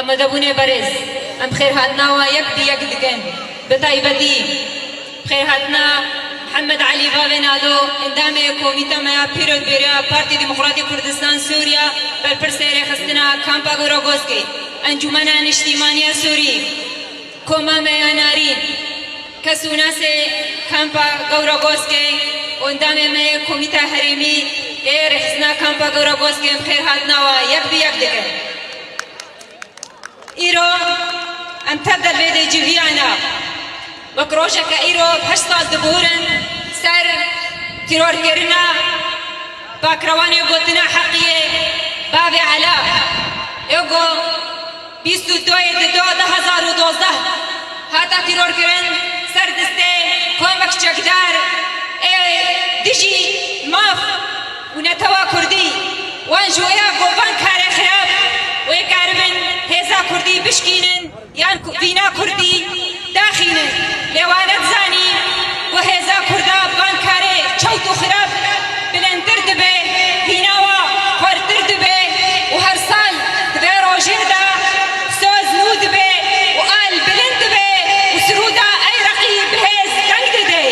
آمادەبوونێ بەرز ئەم خێرهاتناوە یەک دی یەک دکەن بەتایبەتی خێرهاتنا محمد علي بابنادو اندامه کومیته میا پیرود بریا پارتی دموکراتی کردستان سوریا بالپرسیر خستنا کامپا گوروگوسکی انجمن اجتماعی سوری کوما میانارین کسوناس کامپا گوروگوسکی اندامه میا کومیته حریمی خستنا کامپا گوروگوسکی خیر هاتنا و یک بی یک دکن ایرو امتدل بید جویانا وكروجا كايرو بحشتال دبورن سر تيرور كرنا باكرواني قوتنا حقية بابي علا يوغو بيستو دوية دو 2012 هاتا تيرور كرن سر دستي كومك چكدار دجي ماف ونتوا كردي وانجويا قوبان كاري خراب ويكاربن هزا كردي بشكينن يان فينا كردي داخلين لوانت زاني وهذا كردا بانكاري شوتو خراب بلندر دبي هيناوا خورتر دبي وهر سال دبي روجيدا سوز نود دبي وقال بلند دبي وسرودا اي رقيب هيز دنگ دي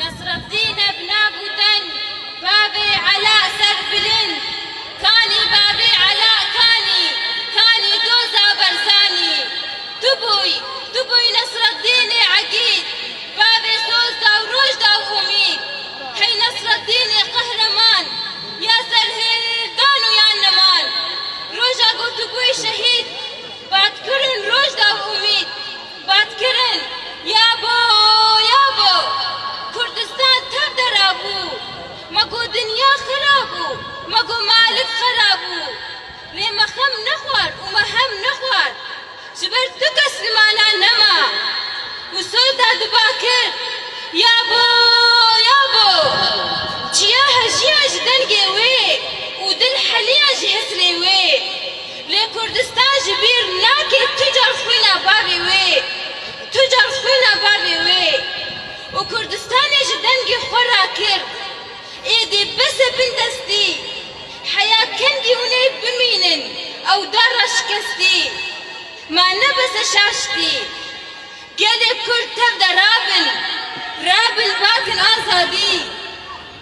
نصر الدين بنابوتن بابي علاء سر بلند كاني بابي علاء كاني دوزا برزاني دبوي نصر الدين عقيد بابي سوزدا وروجدا وأميد حي نصر الدين قهرمان يا سرهلدان ويا النمان روجا قلت بوي شهيد بعد كرن روجدا وأميد بعد كرن يابو كردستان تبدر أبو ماكو دنيا خرابو ماكو مالك خرابو لما خم نخوار ومهم نخوار جبر تسلمانا نما وسودا دباكر يابو جياها جياج دنقي وي ودل حلياج هسري وي لكردستان جبير ناكي تجار خوينا بابي وي وكردستان جدنقي خوراكر ايدي بس بندستي حياة كندي وني بمينن او دارش كستي ما نبس شاشتي قالي كل تبدا رابل باكن آزادي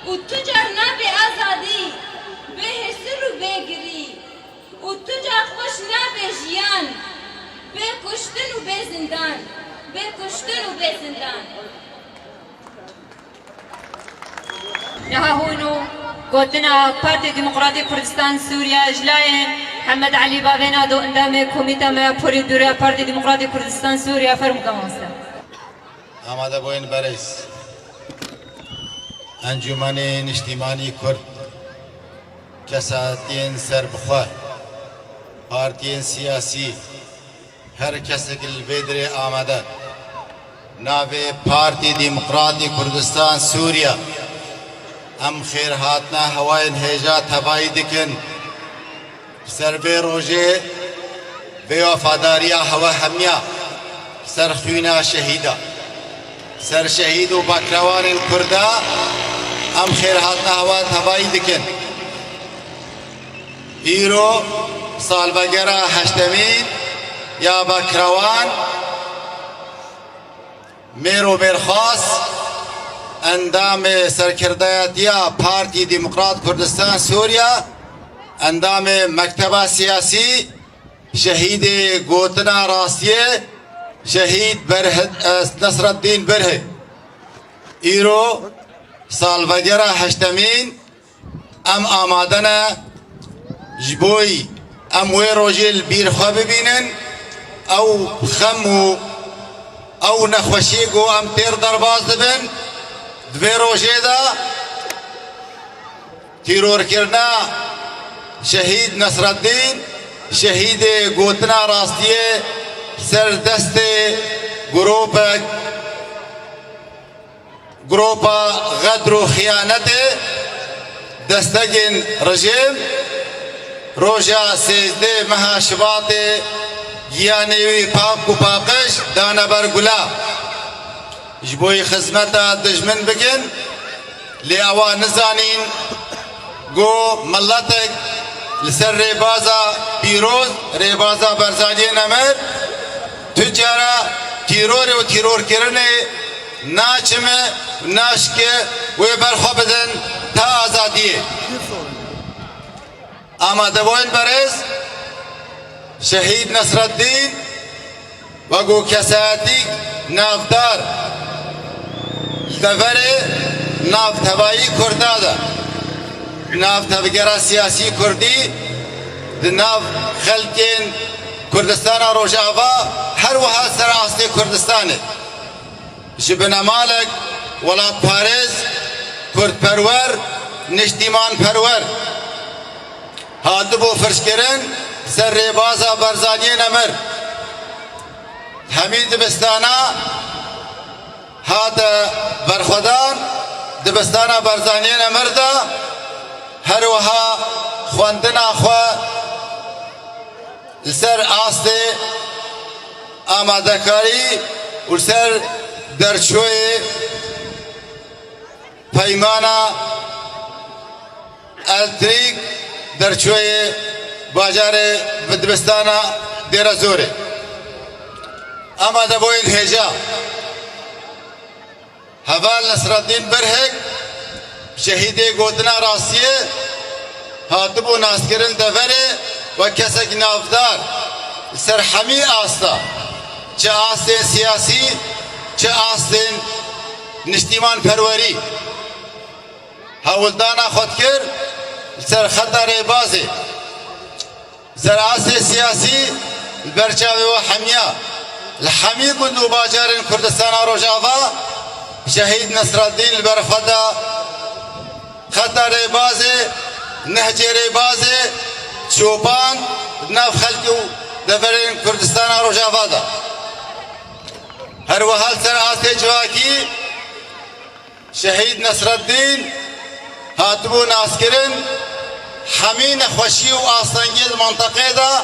وتجار نابي آزادي به سر وبيقري وتجار خوش نابي جيان به كشتن وبزندان نها هونو قوتنا بارتي ديمقراطي كردستان سوريا جلاين محمد علي بابنادو اندامه کومیته ما پوری دوره پارتی دموکراتی کردستان سوریا فرم کامسته آماده بوین برس انجمن اجتماعی کرد کساتین سربخواه پارتین سیاسی هر کسی که البدر آمده ناوی پارتی دموکراتی کردستان سوریا ام خیر هاتنا هواین هجا تبایی دکن سر به روژه به وفاداری هوا همیا سر خوینا شهیدا سر شهید و باکروان کردا ام خیر هاتنا هوا تبایی دکن ایرو سال بگره هشتمین یا باکروان میرو برخواست اندام سرکردایتیا پارتی دموکرات کردستان سوریا اندام مکتبه سیاسی شهید گوتنا راستیه شهید نصر الدین بره ایرو سالوگره هشتمین ام آمادنا جبوی ام وی روجل بیرخوا ببینن او خمو او نخوشی گو ام تیر درباز دبن دوی روژه دا تیرور کرنا شهید نصر الدین شهید گوتنا راستیه سر دست گروپ غدر و خیانت دستگین رژیم روژا 13 ماه شباط گیانوی پاک و پاکش دانه برگلا جبوی خدمت دجمن بگن لی اوان نزانین گو ملتک لسر ریبازا پیروز ریبازا برزانی نمر تجارا تیرور و تیرور کرنه ناچمه ناشکه و برخوا بدن تا آزادیه آماده بوین برز شهید نصرالدین وگو کساتی نافدار دفره نافتوایی کردادا نافتوگرا سیاسی کردی ناف خلقین کردستان روجاوا هر وها سر آستی کردستانه جبن مالک ولات پارز کرد پرور نشتیمان پرور هاتو بو فرش کرن سر ریبازا برزانی نمر همین دبستانا هات برخودان دبستانا برزانی نمر دا هر وها خواندنا خوا لسر آسته آمادکاری و لسر درچوی پیمانا التریک درچوی باجار دبستانا دیر زوره آماده بوین هجا حوال نصرالدین برهک شهید گودنا راسیه هاتبو ناسکرن دفره و کسک نافدار سرحمی آستا چه آستین سیاسی چه آستین نشتیمان پروری هاولدانا خود کر سر خطر بازی سر آست سیاسی برچاوی و حمیا الحمی کندو باجارن کردستان روجاوا شهید نصرالدین البرخدا خطر بازی نهجر بازی چوبان ناف خلقو دفرین کردستان روجاوا دا هر وحال سر آست جواکی شهید نصرالدین هاتبو ناسکرن همین خوشی و آسانگیز منطقه دا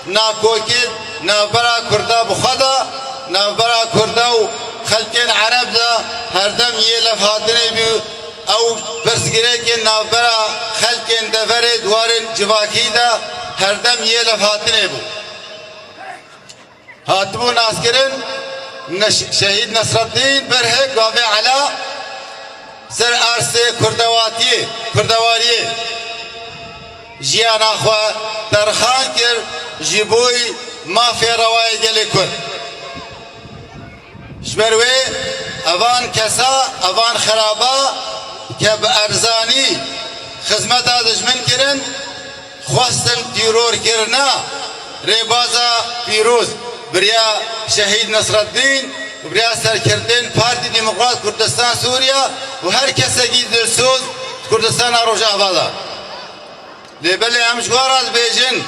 ناکوکید نابرا کردا بخدا نابرا کردا و خلقین عرب دا هر دم یه لفاتنه بیو او برسگره که نابرا خلقین دفر دوارن جواکی دا هر دم یه لفاتنه بو هاتبو ناسکرن شهید نصرالدین برهک وافع علا سر عرصه کردواریه جیان آخوا ترخان کر جیبوی مافی روای گلی کن شبروی اوان کسا اوان خرابا که با ارزانی خدمت دجمن کرن خواستن تیرور کرنا ریبازا پیروز بریا شهید نصرالدین بریا سرکردن پارتی دموکرات کردستان سوریا و هر کسی که درسوز کردستان روجاوا دا لبلی همشگار از بیجن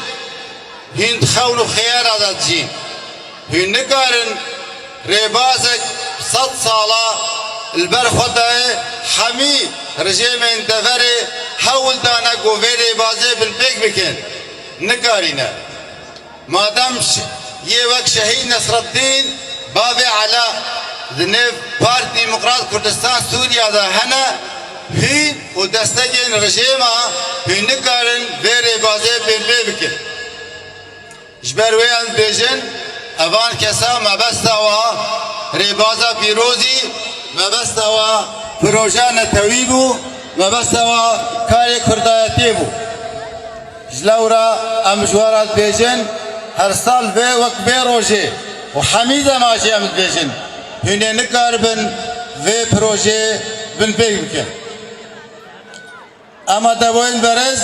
هند خون و خیار از جین هند نکارن ریبازک 100 سالا البر خدای حمی رژیم انتظاری حول دانا گوه ریبازه بالبیک بکن نکارینه مادام یه وقت شهید نصرالدین بابي على ذنب بارتي ديمقراط كردستان سوريا دا هنا هي ودستجن رجيما هي نكارن بيري بازي بين بيبكن جبر ويان بيجن اوان كسا ما بستوا ريبازا بيروزي ما بستوا بروجان تويبو ما بستوا كاري كردايتيبو جلورا امجوارات بيجن هر سال في وقت بيروجي وحميدة ماشي عمد بيجن هنا نكاربن في بروجي بن بيبكن اما دوين برز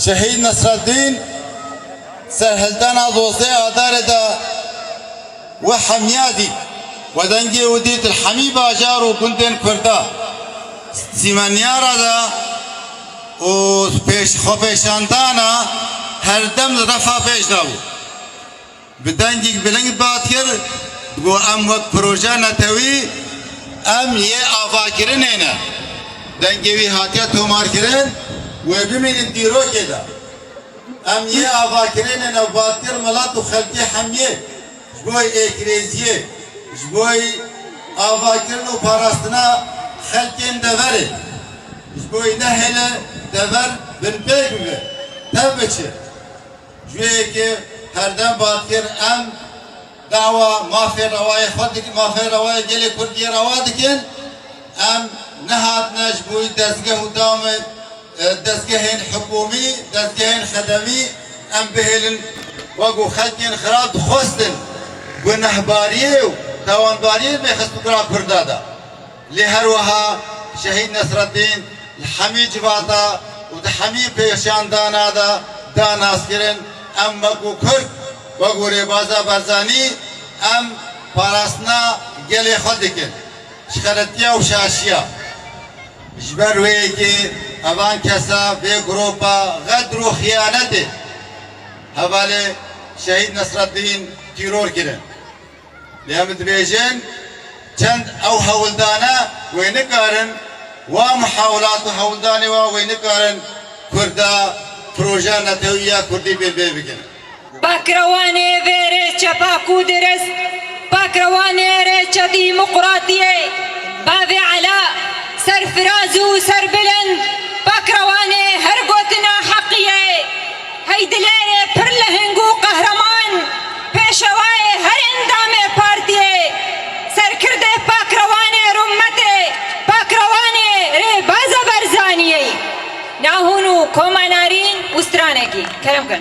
شهيد نصرالدين سرهلدانا دوستي آدار دا وحميادي ودنجي وديت الحمي باجار وكنتين كردا سيمانيارا دا و خوبشاندانا هر دم رفا پیش داو بدنجی بلنگ بات کر گو ام وقت پروژه نتوی ام یه آفا کرن اینا دنگی وی هاتیا تومار کرن و بمین دیرو کدا ام یه آفا کرن اینا بات کر ملات و خلقی حمیه جبوی اکریزیه جبوی آفا کرن و پاراستنا خلقین دوره جبوی نهل دور بن بیگوه تبچه جوی که هر دم باد کر ام دعوا مافی روای خود مافی روای گلی کردی روا دکن ام نهات نجبوی دستگاه دام دستگاهين حكومي دستگاهين خدمي ام بهلن وقو خلقين خراب خوستن ونهباريه توانباريه بخص بقرا كردادا لهروها شهيد نصر الدين الحمي جباتا وتحمي بيشان دانا دان اسكرن ام وقو كرد وقو ربازا برزاني ام پاراسنا گلي خودكن شخرتيا وشاشيا جبر ويكي اوان کسا به گروپا غدر و خیانت حواله شهید نصر الدین تیرور کرن لیام دبیجن چند او هولدانه وینکارن و محاولات هولدانه و وینکارن کردا پروژه نتویه کردی بیل بکن باکروانه ویره چپاکو درست باکروانه ره چه دیمقراطیه باوی علا سرفراز و سربلند باکروانه هر گوتنا حقیه هیدلره پر لهنگو قهرمان پیشوای هر اندام پارتیه سرکرده باکروانه رمته باکروانه ره باز برزانیه ناهونو کومانارین استرانه کی کرم کن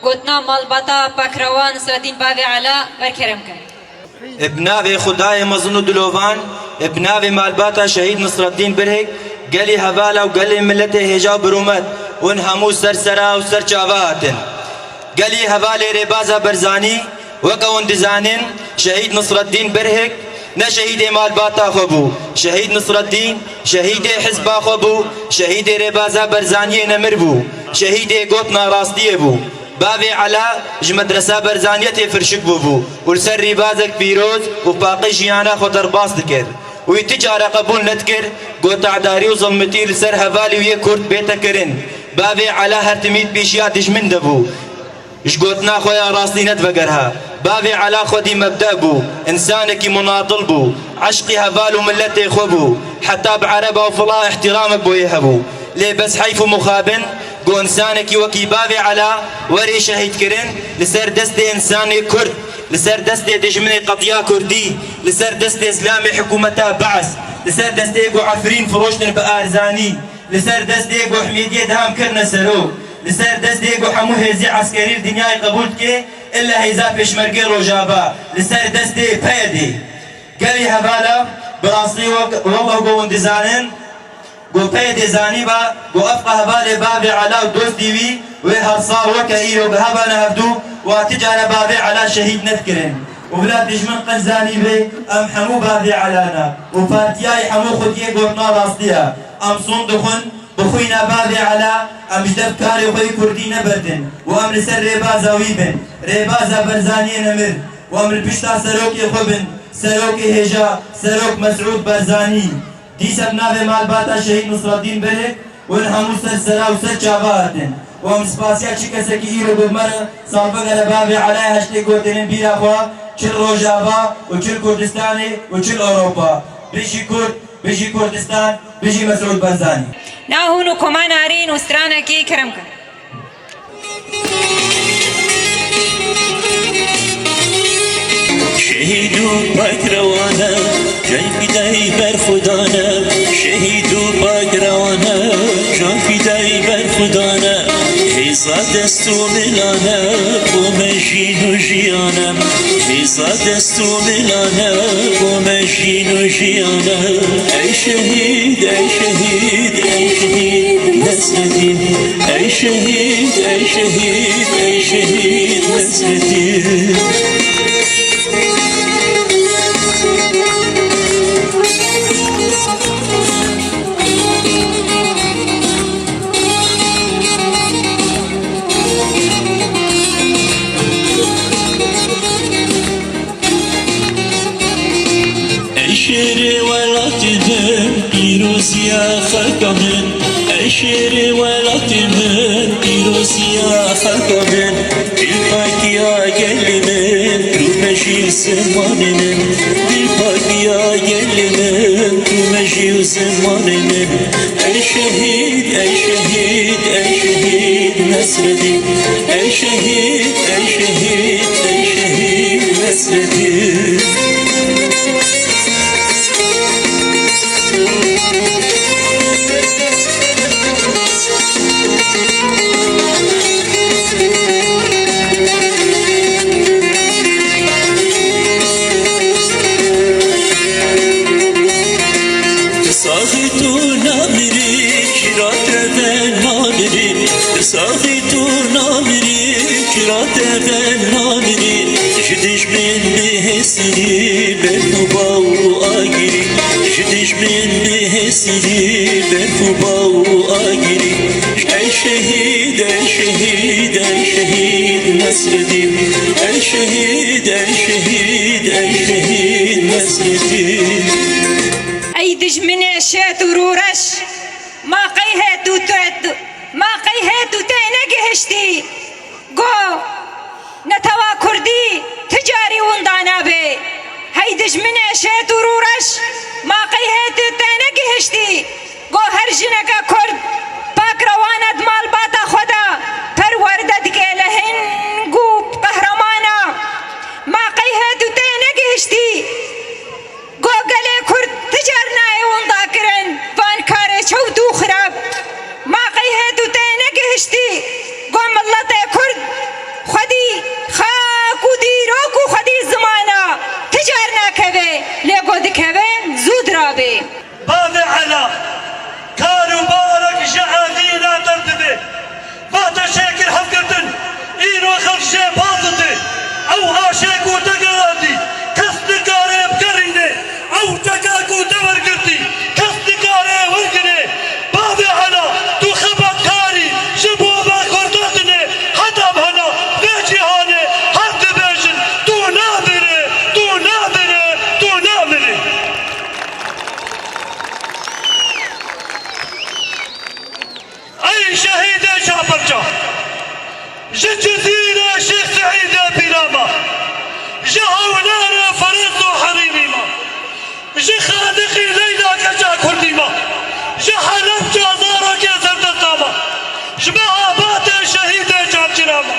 گوتنا مالباتا پاکروان سادین باوی علا برکرم کرد ابناء خدای مزن و دلوان ابناء مالباتا شهید نصر الدین برهک قالي هبالا وقالي ملته هجا برومت ون همو سرسرا وسر چاواتن قالي هبالي ربازا برزاني وقون دزانن شهيد نصر الدين برهك نه شهید مالباتا خبو شهید نصر الدین شهید حزب خبو شهید ربازا برزانیه نمر بو شهید گوتنا راستیه بو بابي علا مدرسة برزانية فرشك بو ولسر ربازك بيروز وباقي جيانا خطر باص ذكر ويتجارة قبول نتكر قوت عداري وظلمتي لسر هفالي ويكورت بيتا كرن بابي علا هرتميت بيشيا دجمن دبو اش قوتنا خويا راسني نتفقرها بابي علا خودي مبدأ بو انسانك مناضل بو عشقي هفال وملتي خبو حتى بعربة وفلا احترامك بو يهبو ليه بس حيف مخابن قو انسانك وكي بابي علا وري شهيد كرن لسر دست انساني كرد لسر دست دجمني قضية كردي لسر دست اسلامي حكومتها بعث لسر دست ايقو عفرين فروشتن بارزاني لسر دست ايقو حميدية دهام كرنا سرو لسر دست ايقو حمو هزي عسكري الدنيا قبولتك الا هيزا بشمرقي روجابا لسر دست بيدي قالي هبالا براسي والله قو اندزانن قو بيدي زاني با قو افقه هبالي بابي علا ودوز ديوي وهرصا وكايو بهبانا هبدو وتجعل بابي على شهيد نذكرن وبلاد دجمن قنزاني بي ام حمو بابي علانا وفاتياي حمو خديه قرنا راستيا ام صندخن بخوينا بابي علا ام جدب كاري خوي كردي نبردن وام لسر ريبازا ويبن ريبازا برزاني نمر وام البشتا سروكي خبن سروكي هجا سروك مسعود برزاني دي سبنا مال باتا شهيد نصر الدين برك ونحمو سلسلا وسل جاباتن وام سپاسیا چی کسی که ایرو بمره سالبه بابی علای هشتی گوتنین بیرا خوا چل روجاوا و چل کردستانی و چل اوروپا بشی کرد بشی کردستان بشی مسعود برزانی ناهونو کمان آرین و سترانکی کرم کن شهيدو باكروانا جاي فداي بر خدانا شهيدو باكروانا جاي فداي بر خدانا حيصا دستو ملانا ومجينو جيانا حيصا دستو ملانا ومجينو جيانا اي شهيد اي شهيد اي شهيد نصر الدين اي شهيد اي شهيد اي شهيد نصر الدين أشير ولا تدم إيروسيا خلقمن أشير ولا تدم إيروسيا خلقمن بالباقيا قلمن رومشي زمانن بالباقيا قلمن رومشي زمانن أي شهيد أي شهيد أي شهيد نصر الدين أي شهيد أي شهيد أي شهيد نصر الدين جدش من بهسني بالفبا وآجري جدش من بهسني بالفبا وآجري أي شهيد أي شهيد أي شهيد نصر الدين أي شهيد أي شهيد أي شهيد نصر الدين أي دجمن عشات ورورش ما قيهت وتعد ما قيهت وتعنق هشتي قو نتوا كردي تجاري وندانا بي هيدج من عشات ورورش ما قيهت تعنق هشتي قو هرجنك كرد باك روانت مال باتا خدا پروردت گلهن قوب قهرمانا ما قيهت تعنق هشتي قو قلي كرد تجارنا وندا كرن فان كاري شودو خراب ما قيهت تعنق هشتي قو ملت كرد جزيرة شيخ سعيد بيراما جهونانا فرز وحريميما خالقي ليلى كجا كرديما حلب جازارا كيزر دستاما مهابات شهيد جابجراما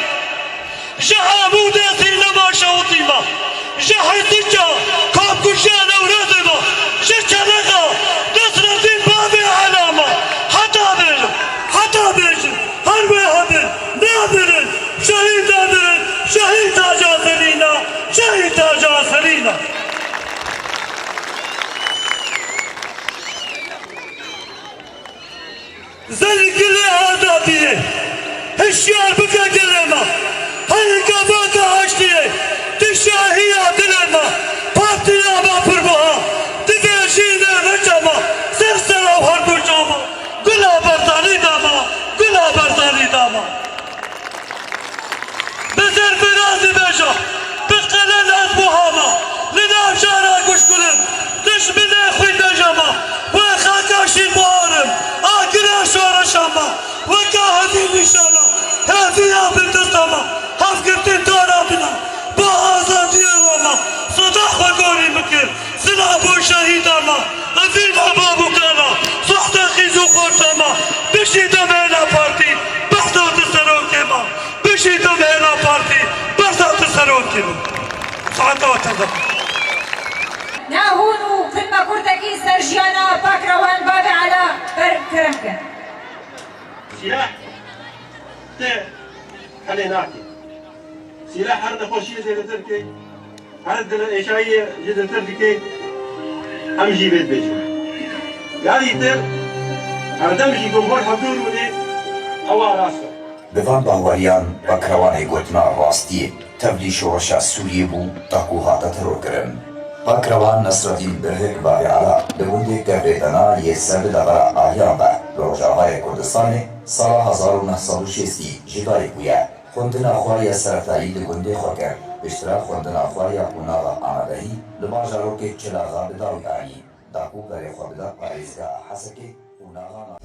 عمود سينما شوطيما حسجا كاب كشان ورزما شلغا نصر الدين بابي علامة حتى بيج هروي هبل نابرن شهيد نابرن شهيد تاجا سلينا شهيد تاجا سلينا زي كل هذا بيه الشعر بكا كلمة هاي كفاك عشتيه تشاهي دلما باتنا ما فربها تفشينا رجما سرسلا وهربو جاما قلا برطاني داما بزر فرازي بيجا بقلن اسمهاما لنام شارع كشكلم دشمن اخوي نجما وخاكاشي المهارم آكرا شورا شاما وكاهدي نشانا هذه بالدستما هفكرتين دارابنا بآزادي روما صداق وقوري مكر سلابو شهيداما أزيد أبابو كانا صحت خيزو قرطاما بشي دمينا بارتي بحثا تسرون كما بشي دمينا بارتي بحثا تسرون كما صحتا وتنظر ناهونو كلمة كردكي سرجيانا باكروان بابي على بركرمكن سلاح خليناكي سلاح هرد خوشية زي تركي هرد إيشاية جدا تركي أمشي بيت بيجو يعني تر هردمشي جمهور حضور مني أول راسه بفان باوریان و کروان گوتنا راستی تبلی شورشا سوریه بو تاکو هاتا ترور کرن. با کروان نصرالدین برهک باری علا بگونده گردنا یه سر دبرا آهیان با روجاهای کردستان سال 1960 جدای بویا خوندنا خواهی سرطایی دگونده خور کرد اشتراک خوندنا خواهی اوناغا آمدهی لباجارو که چلاغا بداوی آنی داکو گره خواه بدا پاریزگاه حسکه اوناغا